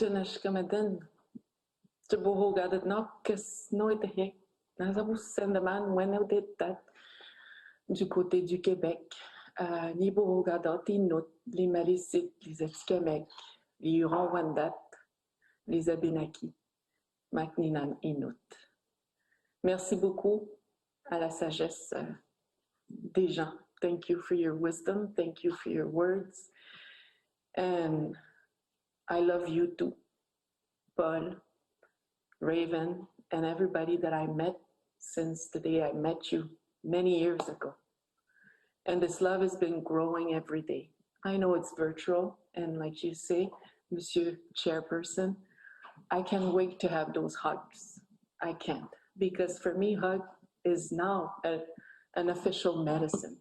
Tunashkamadan, Tubuhogadat Nokkas Noitahek, Nazabus Sendaman, when I did that, du côté du Québec, ni Bohogadat, Inut, les Malécites, les Atikamekw, les Huron-Wendat, les Abénakis, Macninan Inut. Merci beaucoup à la sagesse des gens. Thank you for your wisdom. Thank you for your words. And I love you too, Paul, Raven, and everybody that I met since the day I met you many years ago. And this love has been growing every day. I know it's virtual, and like you say, Monsieur Chairperson, I can't wait to have those hugs. I can't, because for me, hug is now an official medicine,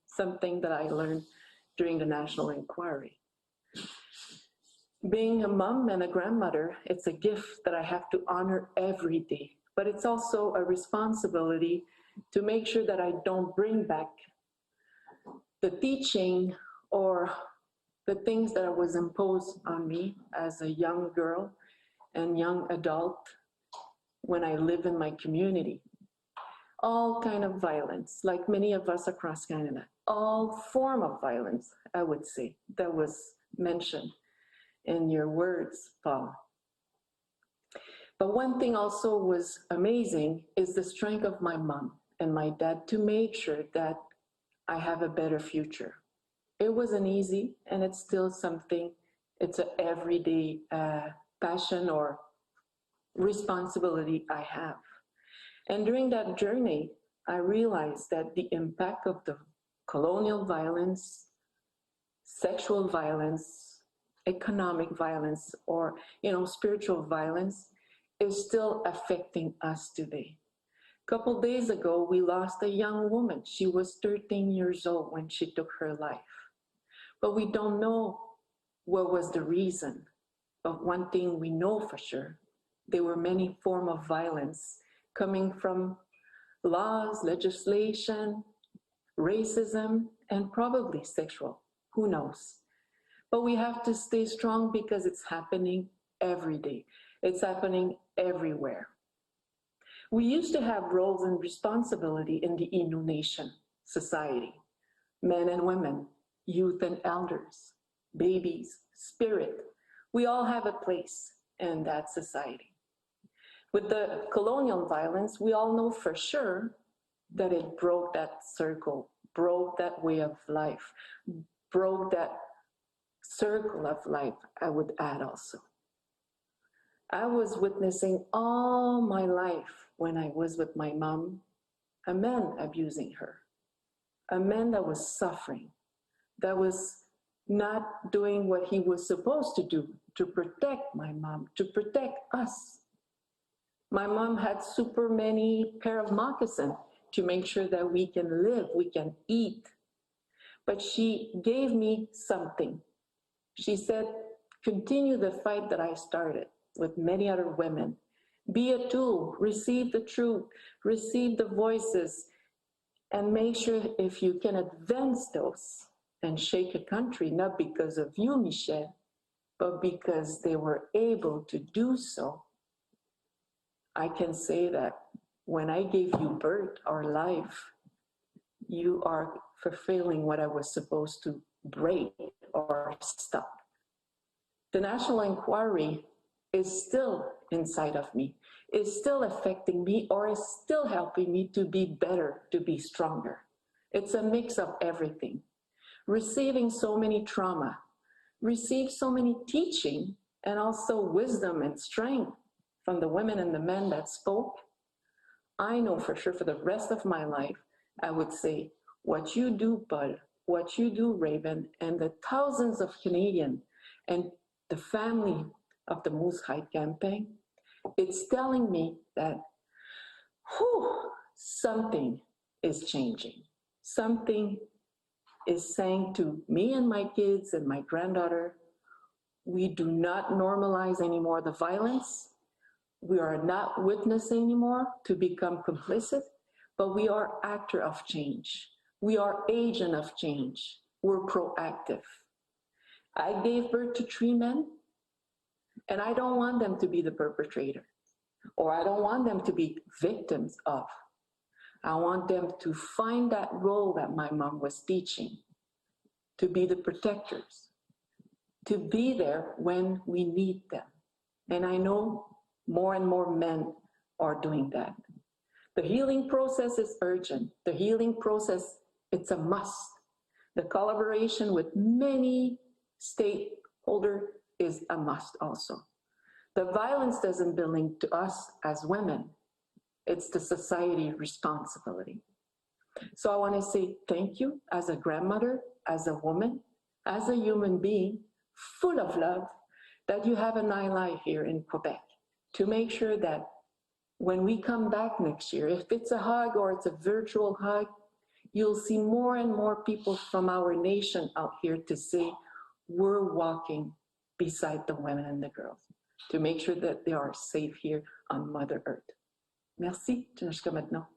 something that I learned during the National Inquiry. Being a mom and a grandmother, it's a gift that I have to honor every day, but it's also a responsibility to make sure that I don't bring back the teaching or the things that was imposed on me as a young girl and young adult when I live in my community. All kind of violence, like many of us across Canada, all form of violence, I would say, that was mentioned in your words, Paul. But one thing also was amazing is the strength of my mom and my dad to make sure that I have a better future. It wasn't easy, and it's still something, it's an everyday passion or responsibility I have. And during that journey, I realized that the impact of the colonial violence, sexual violence, economic violence, or spiritual violence is still affecting us today. A couple days ago, we lost a young woman. She was 13 years old when she took her life. But we don't know what was the reason. But one thing we know for sure, there were many forms of violence coming from laws, legislation, racism, and probably sexual. Who knows? But we have to stay strong because it's happening every day. It's happening everywhere. We used to have roles and responsibility in the Innu Nation society. Men and women, youth and elders, babies, spirit. We all have a place in that society. With the colonial violence, we all know for sure that it broke that circle, broke that way of life, broke that circle of life, I would add also. I was witnessing all my life when I was with my mom, a man abusing her, a man that was suffering, that was not doing what he was supposed to do to protect my mom, to protect us. My mom had super many pair of moccasins to make sure that we can live, we can eat. But she gave me something. She said, continue the fight that I started with many other women. Be a tool, receive the truth, receive the voices, and make sure if you can advance those and shake a country, not because of you, Michelle, but because they were able to do so. I can say that when I gave you birth or life, you are fulfilling what I was supposed to break or stop. The National Inquiry is still inside of me, is still affecting me, or is still helping me to be better, to be stronger. It's a mix of everything. Receiving so many trauma, receive so many teaching, and also wisdom and strength from the women and the men that spoke. I know for sure for the rest of my life, I would say, what you do, Bud, what you do, Raven, and the thousands of Canadians and the family of the Moose Hide campaign, it's telling me that something is changing. Something is saying to me and my kids and my granddaughter, we do not normalize anymore the violence. We are not witness anymore to become complicit, but we are actor of change. We are agent of change. We're proactive. I gave birth to 3 men, and I don't want them to be the perpetrator, or I don't want them to be victims of. I want them to find that role that my mom was teaching, to be the protectors, to be there when we need them. And I know more and more men are doing that. The healing process is urgent. The healing process, it's a must. The collaboration with many stakeholders is a must also. The violence doesn't belong to us as women. It's the society responsibility. So I want to say thank you as a grandmother, as a woman, as a human being, full of love, that you have an ally here in Quebec to make sure that when we come back next year, if it's a hug or it's a virtual hug, you'll see more and more people from our nation out here to say, we're walking beside the women and the girls to make sure that they are safe here on Mother Earth. Merci, jusqu'à maintenant.